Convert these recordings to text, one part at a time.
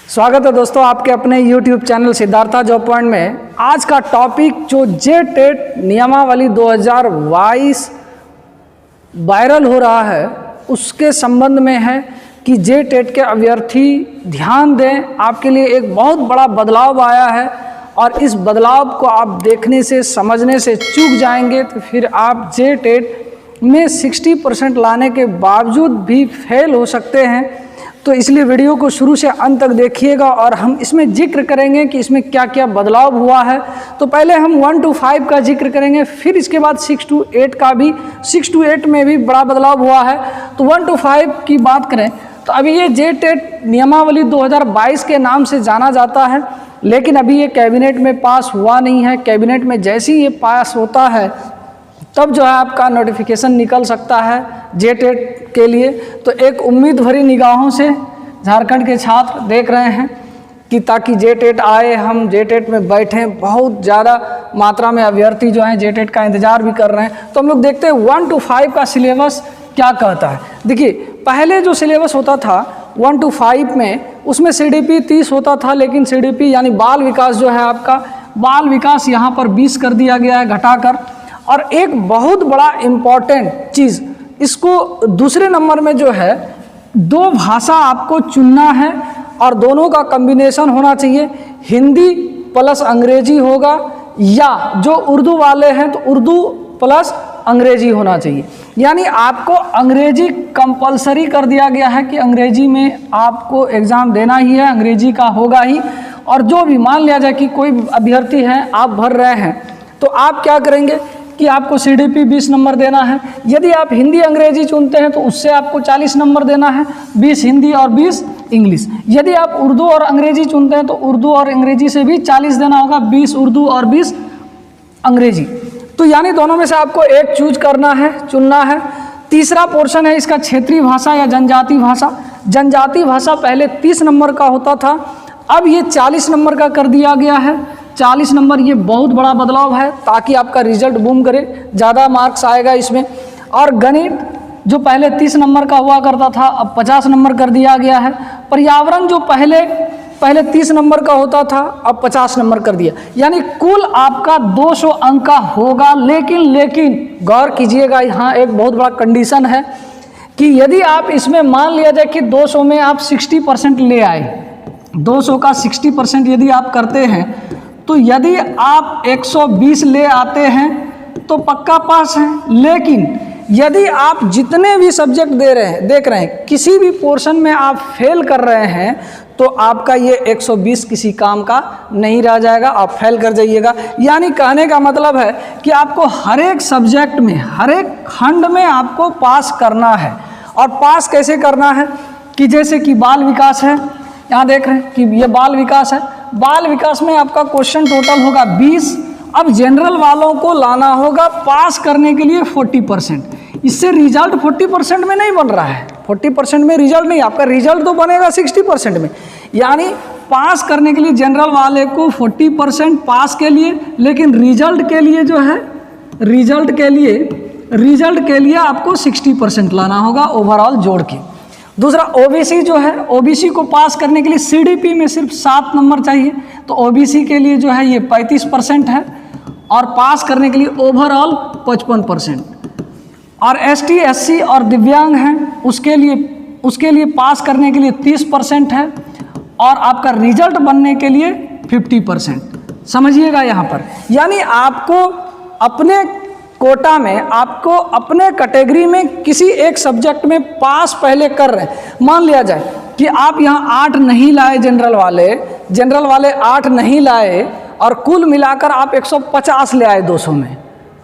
स्वागत है दोस्तों आपके अपने YouTube channel Siddhartha job point में। आज का टॉपिक जो जे-टेट नियमावली 2022 वायरल हो रहा है उसके संबंध में है कि जे-टेट के अभ्यर्थी ध्यान दें, आपके लिए एक बहुत बड़ा बदलाव आया है और इस बदलाव को आप देखने से समझने से चूक जाएंगे तो फिर आप जे-टेट में 60% लाने के बावजूद भी फेल हो सकते हैं। तो इसलिए वीडियो को शुरू से अंत तक देखिएगा और हम इसमें जिक्र करेंगे कि इसमें क्या क्या बदलाव हुआ है। तो पहले हम 1 to 5 का जिक्र करेंगे, फिर इसके बाद 6 to 8 का भी, 6 to 8 में भी बड़ा बदलाव हुआ है। तो 1 to 5 की बात करें तो अभी ये जे-टेट नियमावली 2022 के नाम से जाना जाता है, लेकिन अभी ये कैबिनेट में पास हुआ नहीं है। कैबिनेट में जैसे ही ये पास होता है तब जो है आपका नोटिफिकेशन निकल सकता है जे-टेट के लिए। तो एक उम्मीद भरी निगाहों से झारखंड के छात्र देख रहे हैं कि ताकि जे-टेट आए, हम जे-टेट में बैठें। बहुत ज़्यादा मात्रा में अभ्यर्थी जो हैं जे-टेट का इंतज़ार भी कर रहे हैं। तो हम लोग देखते हैं 1 to 5 का सिलेबस क्या कहता है। देखिए, पहले जो सिलेबस होता था 1 to 5 में, उसमें CDP 30 होता था, लेकिन CDP यानी बाल विकास जो है आपका, बाल विकास यहाँ पर 20 कर दिया गया है घटाकर। और एक बहुत बड़ा इम्पॉर्टेंट चीज़, इसको दूसरे नंबर में जो है 2 भाषा आपको चुनना है और दोनों का कॉम्बिनेशन होना चाहिए। हिंदी प्लस अंग्रेजी होगा, या जो उर्दू वाले हैं तो उर्दू प्लस अंग्रेजी होना चाहिए। यानी आपको अंग्रेजी कंपलसरी कर दिया गया है कि अंग्रेजी में आपको एग्ज़ाम देना ही है, अंग्रेजी का होगा ही। और जो भी मान लिया जाए कि कोई अभ्यर्थी हैं, आप भर रहे हैं, तो आप क्या करेंगे कि आपको CDP 20 नंबर देना है। यदि आप हिंदी अंग्रेजी चुनते हैं तो उससे आपको 40 नंबर देना है, 20 हिंदी और 20 इंग्लिश। यदि आप उर्दू और अंग्रेजी चुनते हैं तो उर्दू और अंग्रेजी से भी 40 देना होगा, 20 उर्दू और 20 अंग्रेजी। तो यानी दोनों में से आपको एक चूज करना है, चुनना है। तीसरा पोर्शन है इसका क्षेत्रीय भाषा या जनजातीय भाषा। जनजातीय भाषा पहले 30 नंबर का होता था, अब ये 40 नंबर का कर दिया गया है। 40 नंबर, ये बहुत बड़ा बदलाव है ताकि आपका रिजल्ट बूम करे, ज़्यादा मार्क्स आएगा इसमें। और गणित जो पहले 30 नंबर का हुआ करता था, अब 50 नंबर कर दिया गया है। पर्यावरण जो पहले 30 नंबर का होता था, अब 50 नंबर कर दिया। यानी कुल आपका 200 अंक का होगा। लेकिन गौर कीजिएगा, यहाँ एक बहुत बड़ा कंडीशन है कि यदि आप इसमें मान लिया जाए कि 200 में आप 60% ले आए, 200 का 60% यदि आप करते हैं, तो यदि आप 120 ले आते हैं तो पक्का पास हैं। लेकिन यदि आप जितने भी सब्जेक्ट देख रहे हैं, किसी भी पोर्शन में आप फेल कर रहे हैं, तो आपका ये 120 किसी काम का नहीं रह जाएगा, आप फेल कर जाइएगा। यानी कहने का मतलब है कि आपको हर एक सब्जेक्ट में, हर एक खंड में आपको पास करना है। और पास कैसे करना है कि जैसे कि बाल विकास है, यहाँ देख रहे हैं कि ये बाल विकास है। बाल विकास में आपका क्वेश्चन टोटल होगा 20। अब जनरल वालों को लाना होगा पास करने के लिए 40%। इससे रिजल्ट 40% में नहीं बन रहा है, 40% में रिजल्ट नहीं, आपका रिजल्ट तो बनेगा 60% में। यानी पास करने के लिए जनरल वाले को 40% पास के लिए, लेकिन रिजल्ट के लिए जो है, रिजल्ट के लिए आपको 60% लाना होगा ओवरऑल जोड़ के। दूसरा OBC जो है, OBC को पास करने के लिए CDP में सिर्फ 7 नंबर चाहिए, तो OBC के लिए जो है ये 35% है और पास करने के लिए ओवरऑल 55%। और ST SC और दिव्यांग हैं, उसके लिए पास करने के लिए 30% है और आपका रिजल्ट बनने के लिए 50%। समझिएगा यहाँ पर, यानी आपको अपने कोटा में, आपको अपने कैटेगरी में किसी एक सब्जेक्ट में पास पहले कर रहे हैं। मान लिया जाए कि आप यहाँ 8 नहीं लाए, जनरल वाले 8 नहीं लाए और कुल मिलाकर आप 150 ले आए 200 में,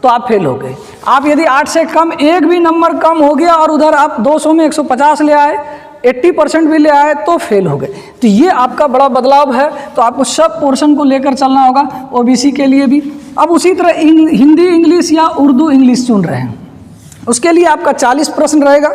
तो आप फेल हो गए। आप यदि 8 से कम एक भी नंबर कम हो गया और उधर आप 200 में 150 ले आए, 80% भी ले आए, तो फेल हो गए। तो ये आपका बड़ा बदलाव है। तो आपको सब पोर्शन को लेकर चलना होगा, OBC के लिए भी। अब उसी तरह हिंदी इंग्लिश या उर्दू इंग्लिश चुन रहे हैं, उसके लिए आपका 40 प्रश्न रहेगा।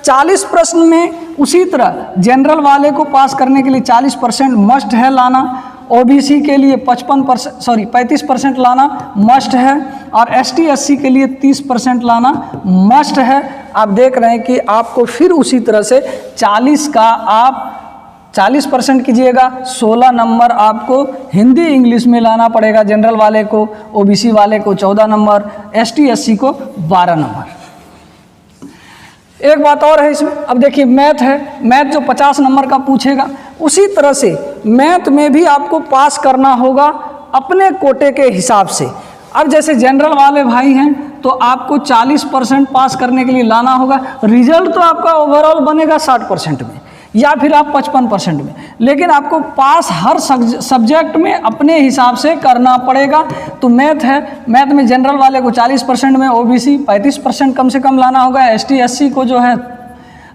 40 प्रश्न में उसी तरह जनरल वाले को पास करने के लिए 40% मस्ट है लाना, OBC के लिए 35% लाना मस्ट है, और ST SC के लिए 30% लाना मस्ट है। आप देख रहे हैं कि आपको फिर उसी तरह से 40 का आप 40% कीजिएगा, 16 नंबर आपको हिंदी इंग्लिश में लाना पड़ेगा जनरल वाले को, ओबीसी वाले को 14 नंबर, एसटी एससी को 12 नंबर। एक बात और है इसमें, अब देखिए मैथ है, मैथ जो 50 नंबर का पूछेगा उसी तरह से मैथ में भी आपको पास करना होगा अपने कोटे के हिसाब से। अब जैसे जनरल वाले भाई हैं तो आपको 40% पास करने के लिए लाना होगा, रिजल्ट तो आपका ओवरऑल बनेगा 60% में या फिर आप 55% में, लेकिन आपको पास हर सब्जेक्ट में अपने हिसाब से करना पड़ेगा। तो मैथ है, मैथ में जनरल वाले को 40% में, ओबीसी 35% कम से कम लाना होगा, एसटी एससी को जो है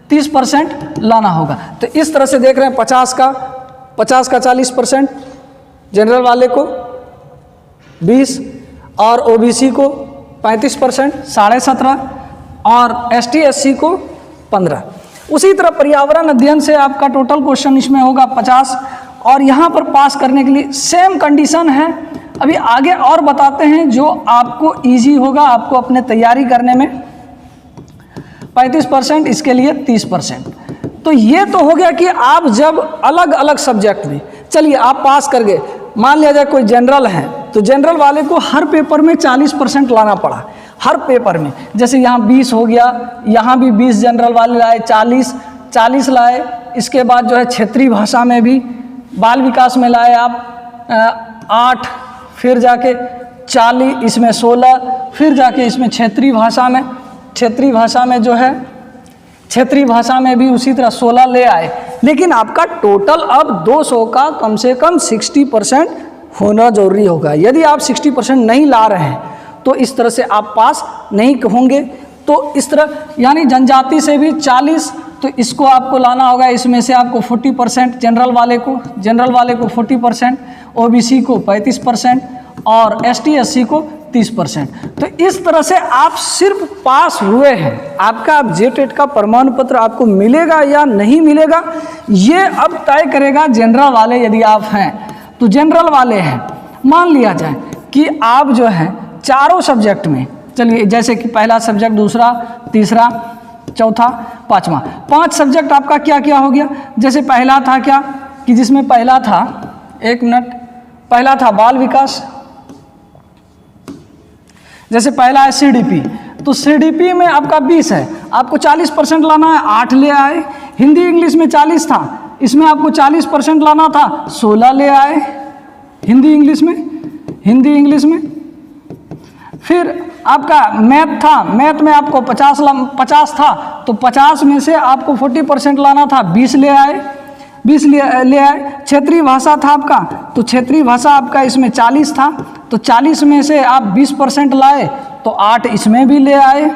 30% लाना होगा। तो इस तरह से देख रहे हैं 50 का 40%, जनरल वाले को 20 और ओबीसी को 35% 17.5 और एसटी एससी को 15। उसी तरह पर्यावरण अध्ययन से आपका टोटल क्वेश्चन इसमें होगा 50 और यहाँ पर पास करने के लिए सेम कंडीशन है। अभी आगे और बताते हैं जो आपको इजी होगा आपको अपने तैयारी करने में। 35% इसके लिए 30%। तो ये तो हो गया कि आप जब अलग अलग सब्जेक्ट में, चलिए आप पास कर गए, मान लिया जाए कोई जनरल है तो जनरल वाले को हर पेपर में 40% लाना पड़ा, हर पेपर में। जैसे यहाँ 20 हो गया, यहाँ भी 20 जनरल वाले लाए, 40 लाए। इसके बाद जो है क्षेत्रीय भाषा में भी बाल विकास में लाए आप 8, फिर जाके 40, इसमें 16, फिर जाके इसमें क्षेत्रीय भाषा में जो है क्षेत्रीय भाषा में भी उसी तरह 16 ले आए। लेकिन आपका टोटल अब 200 का कम से कम 60% होना जरूरी होगा। यदि आप 60% नहीं ला रहे हैं तो इस तरह से आप पास नहीं होंगे। तो इस तरह यानी जनजाति से भी 40, तो इसको आपको लाना होगा, इसमें से आपको 40% जनरल वाले को 40%, ओबीसी को 35% और एसटी एससी को 30%। तो इस तरह से आप सिर्फ पास हुए हैं। आपका अब जेटेट का प्रमाण पत्र आपको मिलेगा या नहीं मिलेगा ये अब तय करेगा जनरल वाले। यदि आप हैं तो जनरल वाले हैं, मान लिया जाए कि आप जो है चारों सब्जेक्ट में, चलिए जैसे कि पहला सब्जेक्ट, दूसरा, तीसरा, चौथा, पांचवा, 5 सब्जेक्ट आपका क्या क्या हो गया। जैसे पहला था क्या कि जिसमें पहला था, एक मिनट, पहला था बाल विकास। जैसे पहला है सीडीपी, तो सीडीपी में आपका 20 है, आपको 40% लाना है, 8 ले आए। हिंदी इंग्लिश में 40 था, इसमें आपको 40% लाना था, 16 ले आए हिंदी इंग्लिश में। फिर आपका मैथ था, मैथ में आपको 50 था, तो 50 में से आपको 40% लाना था, 20 ले आए। क्षेत्रीय भाषा था आपका, तो क्षेत्रीय भाषा आपका इसमें 40 था, तो 40 में से आप 20% लाए, तो 8 इसमें भी ले आए।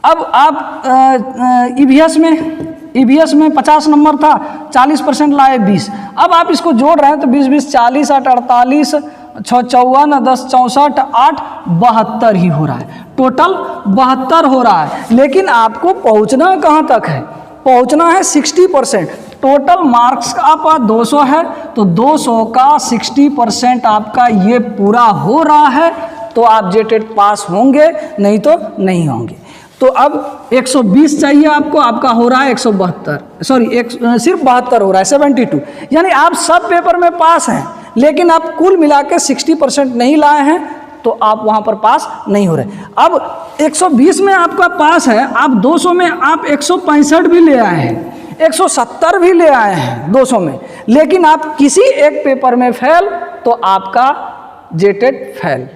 अब आप ईवीएस में 50 नंबर था, 40% लाए 20। अब आप इसको जोड़ रहे हैं तो 20 20 40 8 48 6 54 10 64 8 72 ही हो रहा है, टोटल 72 हो रहा है। लेकिन आपको पहुंचना कहाँ तक है? पहुंचना है 60%। टोटल मार्क्स का आपका 200 है, तो 200 का 60% आपका ये पूरा हो रहा है, तो आप जेटेट पास होंगे, नहीं तो नहीं होंगे। तो अब 120 चाहिए आपको, आपका हो रहा है 172, सिर्फ 72 हो रहा है, 72। यानी आप सब पेपर में पास हैं, लेकिन आप कुल मिला के 60% नहीं लाए हैं, तो आप वहाँ पर पास नहीं हो रहे। अब 120 में आपका पास है, आप 200 में आप 165 भी ले आए हैं, 170 भी ले आए हैं 200 में, लेकिन आप किसी एक पेपर में फेल, तो आपका जेटेट फेल।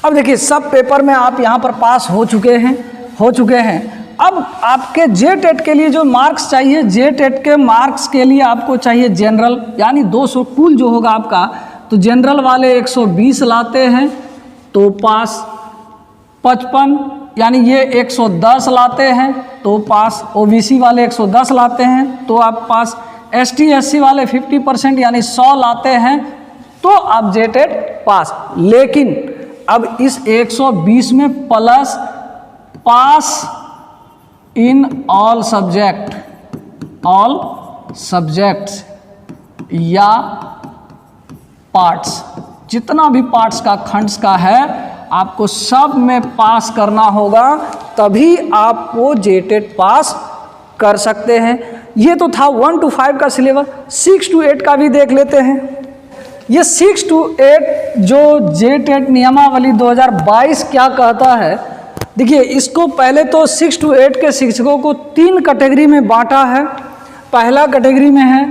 अब देखिए सब पेपर में आप यहाँ पर पास हो चुके हैं। अब आपके जेटेट के लिए जो मार्क्स चाहिए, जेटेट के मार्क्स के लिए आपको चाहिए जनरल, यानी 200 कुल जो होगा आपका, तो जनरल वाले 120 लाते हैं तो पास, 55 यानी ये 110 लाते हैं तो पास, ओबीसी वाले 110 लाते हैं तो आप पास, एसटी एससी वाले 50% यानी 100 लाते हैं तो आप जेटेट पास। लेकिन अब इस 120 में plus past in all subjects या पार्ट्स, जितना भी पार्ट्स का खंड्स का है आपको सब में पास करना होगा, तभी आप वो जेटेट पास कर सकते हैं। ये तो था 1 to 5 का सिलेबस। 6 to 8 का भी देख लेते हैं। ये 6 to 8 जो JTET नियमावली 2022 क्या कहता है, देखिए इसको पहले तो 6 to 8 के शिक्षकों को 3 कैटेगरी में बांटा है। पहला कैटेगरी में है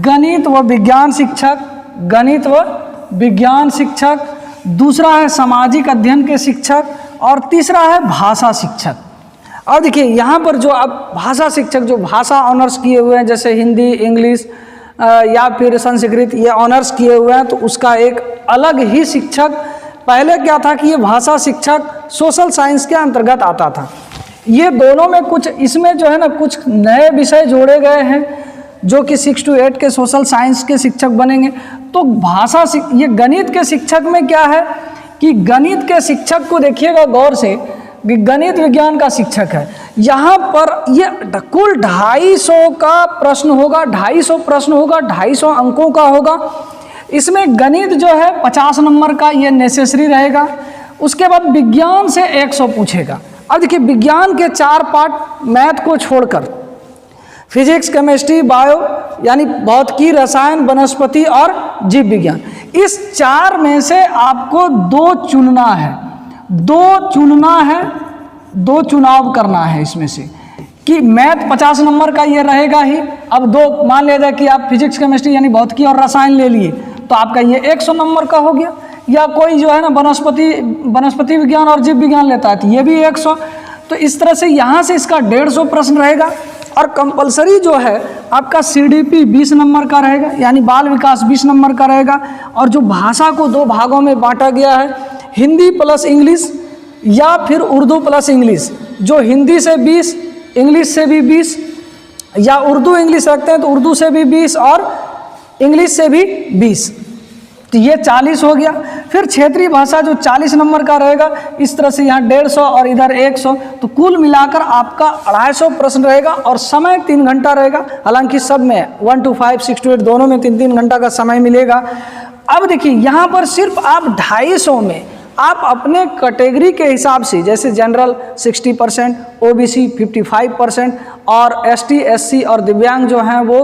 गणित व विज्ञान शिक्षक, गणित व विज्ञान शिक्षक, दूसरा है सामाजिक अध्ययन के शिक्षक और तीसरा है भाषा शिक्षक। और देखिए यहाँ पर जो आप भाषा शिक्षक जो भाषा ऑनर्स किए हुए हैं, जैसे हिंदी, इंग्लिश या फिर संस्कृत, ये ऑनर्स किए हुए हैं, तो उसका एक अलग ही शिक्षक। पहले क्या था कि ये भाषा शिक्षक सोशल साइंस के अंतर्गत आता था। ये दोनों में कुछ इसमें जो है ना कुछ नए विषय जोड़े गए हैं जो कि 6 to 8 के सोशल साइंस के शिक्षक बनेंगे। तो ये गणित के शिक्षक में क्या है कि गणित के शिक्षक को देखिएगा गौर से, गणित विज्ञान का शिक्षक है। यहाँ पर ये कुल 250 का प्रश्न होगा, 250 प्रश्न होगा, 250 अंकों का होगा। इसमें गणित जो है 50 नंबर का ये नेसेसरी रहेगा। उसके बाद विज्ञान से 100 पूछेगा। अब देखिए विज्ञान के 4 पार्ट, मैथ को छोड़कर फिजिक्स, केमिस्ट्री, बायो यानी भौतिकी, रसायन, वनस्पति और जीव विज्ञान, इस 4 में से आपको 2 चुनना है। 2 चुनाव करना है इसमें से कि मैथ 50 नंबर का ये रहेगा ही। अब 2 मान लिया जाए कि आप फिजिक्स, केमिस्ट्री यानी भौतिकी और रसायन ले लिए, तो आपका ये 100 नंबर का हो गया। या कोई जो है ना वनस्पति विज्ञान और जीव विज्ञान लेता है तो ये भी 100। तो इस तरह से यहाँ से इसका 150 प्रश्न रहेगा। और कंपलसरी जो है आपका CDP 20 नंबर का रहेगा, यानी बाल विकास 20 नंबर का रहेगा। और जो भाषा को 2 भागों में बांटा गया है, हिंदी प्लस इंग्लिश या फिर उर्दू प्लस इंग्लिश, जो हिंदी से 20, इंग्लिश से भी 20, या उर्दू इंग्लिश रखते हैं तो उर्दू से भी 20 और इंग्लिश से भी 20, तो ये 40 हो गया। फिर क्षेत्रीय भाषा जो 40 नंबर का रहेगा, इस तरह से यहाँ 150 और इधर 100, तो कुल मिलाकर आपका 250 प्रश्न रहेगा। और समय 3 घंटा रहेगा। हालांकि सब में 1 to 5, 6 to 8 दोनों में 3-3 घंटा का समय मिलेगा। अब देखिए यहाँ पर सिर्फ आप 250 में आप अपने कैटेगरी के हिसाब से, जैसे जनरल 60%, OBC 55% और ST, SC और दिव्यांग जो हैं वो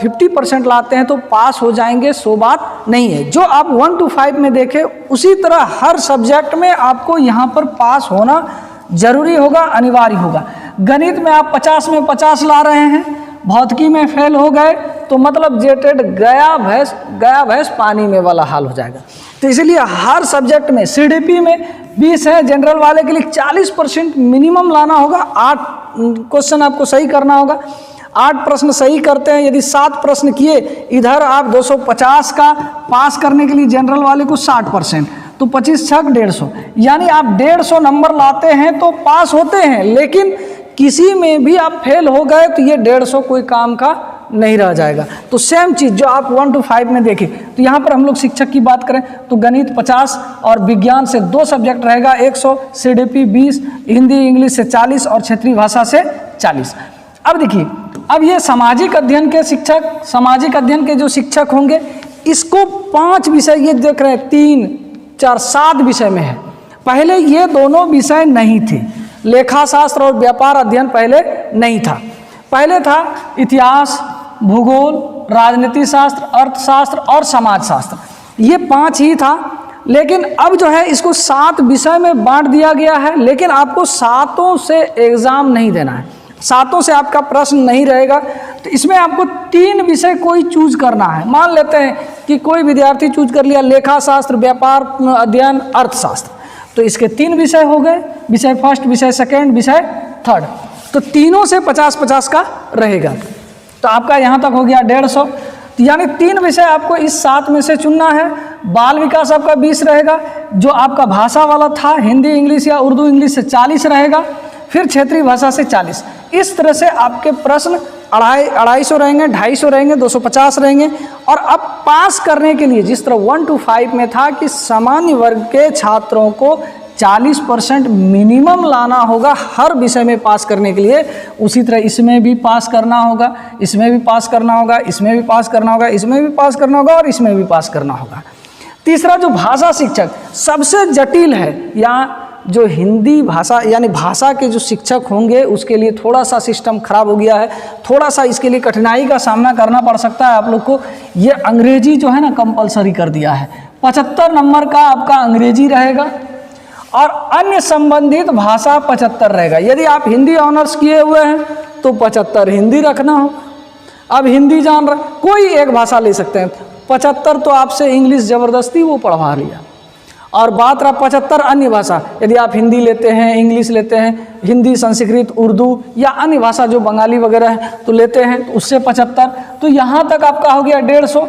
50% लाते हैं तो पास हो जाएंगे, सो बात नहीं है। जो आप 1 to 5 में देखें उसी तरह हर सब्जेक्ट में आपको यहाँ पर पास होना जरूरी होगा, अनिवार्य होगा। गणित में आप 50 में 50 ला रहे हैं, भौतिकी में फेल हो गए तो मतलब JTET गया भैंस पानी में वाला हाल हो जाएगा। तो इसलिए हर सब्जेक्ट में CDP में 20 है, जनरल वाले के लिए 40% मिनिमम लाना होगा। 8 क्वेश्चन आपको सही करना होगा। 8 प्रश्न सही करते हैं, यदि 7 प्रश्न किए, इधर आप 250 का पास करने के लिए जनरल वाले को 60%, तो 25 छक 150, यानी आप 150 नंबर लाते हैं तो पास होते हैं। लेकिन किसी में भी आप फेल हो गए तो ये 150 कोई काम का नहीं रह जाएगा। तो सेम चीज़ जो आप 1 to 5 में देखें, तो यहाँ पर हम लोग शिक्षक की बात करें तो गणित 50 और विज्ञान से 2 सब्जेक्ट रहेगा 100, CDP 20, हिंदी इंग्लिश से 40 और क्षेत्रीय भाषा से 40। अब देखिए, अब ये सामाजिक अध्ययन के जो शिक्षक होंगे, इसको 5 विषय ये देख रहे हैं, 3, 4, 7 विषय में है। पहले ये दोनों विषय नहीं थे, लेखा शास्त्र और व्यापार अध्ययन पहले नहीं था। पहले था इतिहास, भूगोल, राजनीति शास्त्र, अर्थशास्त्र और समाज शास्त्र, ये 5 ही था। लेकिन अब जो है इसको 7 विषय में बांट दिया गया है। लेकिन आपको 7 से एग्ज़ाम नहीं देना है, 7 से आपका प्रश्न नहीं रहेगा। तो इसमें आपको 3 विषय कोई चूज करना है। मान लेते हैं कि कोई विद्यार्थी चूज कर लिया लेखा शास्त्र, व्यापार अध्ययन, अर्थशास्त्र, तो इसके 3 विषय हो गए, विषय फर्स्ट, विषय सेकेंड, विषय थर्ड। तो तीनों से 50-50 का रहेगा। तो आपका यहाँ तक हो गया 150, यानी 3 विषय आपको इस 7 में से चुनना है। बाल विकास आपका 20 रहेगा, जो आपका भाषा वाला था हिंदी इंग्लिश या उर्दू इंग्लिश से 40 रहेगा, फिर क्षेत्रीय भाषा से 40। इस तरह से आपके प्रश्न 250 रहेंगे, 250 रहेंगे, 250 रहेंगे। और अब पास करने के लिए जिस तरह 1 to 5 में था कि सामान्य वर्ग के छात्रों को 40% मिनिमम लाना होगा हर विषय में पास करने के लिए, उसी तरह इसमें भी पास करना होगा, इसमें भी पास करना होगा, इसमें भी पास करना होगा, इसमें भी पास करना होगा और इसमें भी पास करना होगा। तीसरा जो भाषा शिक्षक सबसे जटिल है, यहाँ जो हिंदी भाषा यानी भाषा के जो शिक्षक होंगे उसके लिए थोड़ा सा सिस्टम खराब हो गया है, थोड़ा सा इसके लिए कठिनाई का सामना करना पड़ सकता है आप लोग को। ये अंग्रेजी जो है ना कंपलसरी कर दिया है, 75 नंबर का आपका अंग्रेजी रहेगा और अन्य संबंधित भाषा 75 रहेगा। यदि आप हिंदी ऑनर्स किए हुए हैं तो 75 हिंदी रखना हो। अब हिंदी जान रहे, कोई एक भाषा ले सकते हैं, 75 तो आपसे इंग्लिश ज़बरदस्ती वो पढ़वा लिया। और बात रहा 75 अन्य भाषा, यदि आप हिंदी लेते हैं, इंग्लिश लेते हैं, हिंदी, संस्कृत, उर्दू या अन्य भाषा जो बंगाली वगैरह है तो लेते हैं, तो उससे 75, तो यहाँ तक आपका हो गया 150,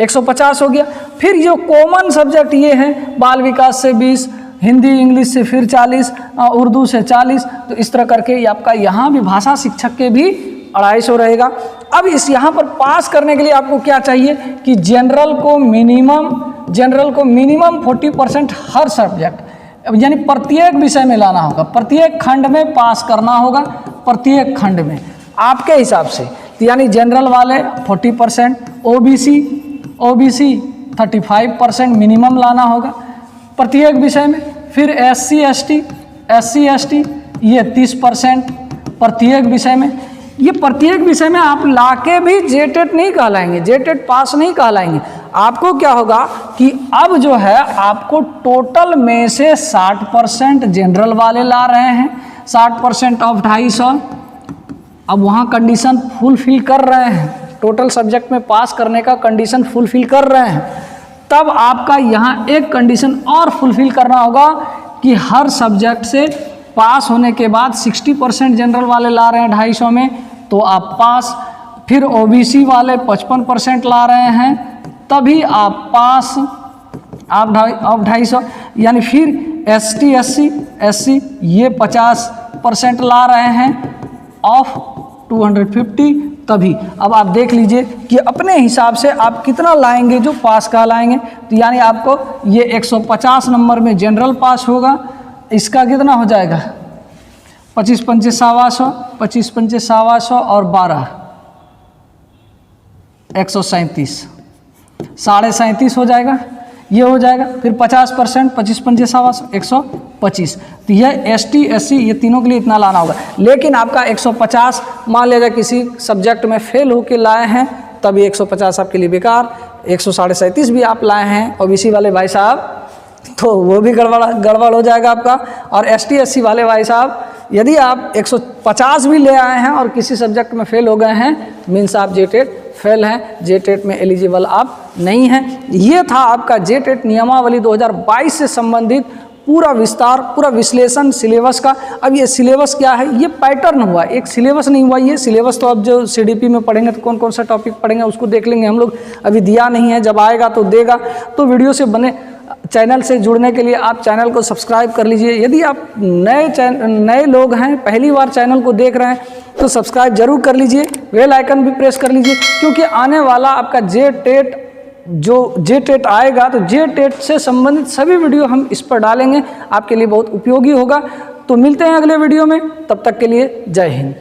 150 हो गया। फिर जो कॉमन सब्जेक्ट ये हैं, बाल विकास से 20, हिंदी इंग्लिश से फिर 40, उर्दू से 40, तो इस तरह करके ये आपका यहाँ भी भाषा शिक्षक के भी 250 रहेगा। अब इस यहाँ पर पास करने के लिए आपको क्या चाहिए कि जनरल को मिनिमम 40% हर सब्जेक्ट यानी प्रत्येक विषय में लाना होगा, प्रत्येक खंड में पास करना होगा, प्रत्येक खंड में आपके हिसाब से। तो यानी जनरल वाले 40%, ओबीसी 35% मिनिमम लाना होगा प्रत्येक विषय में। फिर SC ST ये 30% प्रत्येक विषय में। ये प्रत्येक विषय में आप लाके भी जेटेट नहीं कहलाएंगे, जेटेट पास नहीं कहलाएंगे। आपको क्या होगा कि अब जो है आपको टोटल में से 60% जनरल वाले ला रहे हैं, 60% ऑफ 250। अब वहाँ कंडीशन फुलफिल कर रहे हैं, टोटल सब्जेक्ट में पास करने का कंडीशन फुलफिल कर रहे हैं, तब आपका यहाँ एक कंडीशन और फुलफिल करना होगा कि हर सब्जेक्ट से पास होने के बाद 60% जनरल वाले ला रहे हैं 250 में तो आप पास। फिर ओबीसी वाले 55% ला रहे हैं तभी आप पास, आप 250 यानी। फिर ST SC ये 50% ला रहे हैं ऑफ 250 तभी। अब आप देख लीजिए कि अपने हिसाब से आप कितना लाएंगे जो पास का लाएंगे। तो यानी आपको ये 150 नंबर में जनरल पास होगा, इसका कितना हो जाएगा 25 पंचे 125 और 12 137, 37.5 हो जाएगा, ये हो जाएगा। फिर 50% 25 पंचे 125, तो यह ST SC ये तीनों के लिए इतना लाना होगा। लेकिन आपका 150 मान लीजिए किसी सब्जेक्ट में फेल होके लाए हैं तब ये 150 आपके लिए बेकार। 137 भी आप लाए हैं ओबीसी वाले भाई साहब तो वो भी गड़बड़ हो जाएगा आपका। और ST SC वाले भाई साहब यदि आप 150 भी ले आए हैं और किसी सब्जेक्ट में फेल हो गए हैं मीन्स आप जेटेट फेल हैं, जेटेट में एलिजिबल आप नहीं हैं। ये था आपका जेटेट नियमावली 2022 से संबंधित पूरा विस्तार, पूरा विश्लेषण सिलेबस का। अब ये सिलेबस क्या है, ये पैटर्न हुआ, एक सिलेबस नहीं हुआ। ये सिलेबस तो अब जो CDP में पढ़ेंगे तो कौन कौन सा टॉपिक पढ़ेंगे उसको देख लेंगे हम लोग, अभी दिया नहीं है, जब आएगा तो देगा। तो वीडियो से बने चैनल से जुड़ने के लिए आप चैनल को सब्सक्राइब कर लीजिए। यदि आप नए लोग हैं, पहली बार चैनल को देख रहे हैं तो सब्सक्राइब जरूर कर लीजिए, बेल आइकन भी प्रेस कर लीजिए, क्योंकि आने वाला आपका जेटेट आएगा तो जेटेट से संबंधित सभी वीडियो हम इस पर डालेंगे, आपके लिए बहुत उपयोगी होगा। तो मिलते हैं अगले वीडियो में, तब तक के लिए जय हिंद।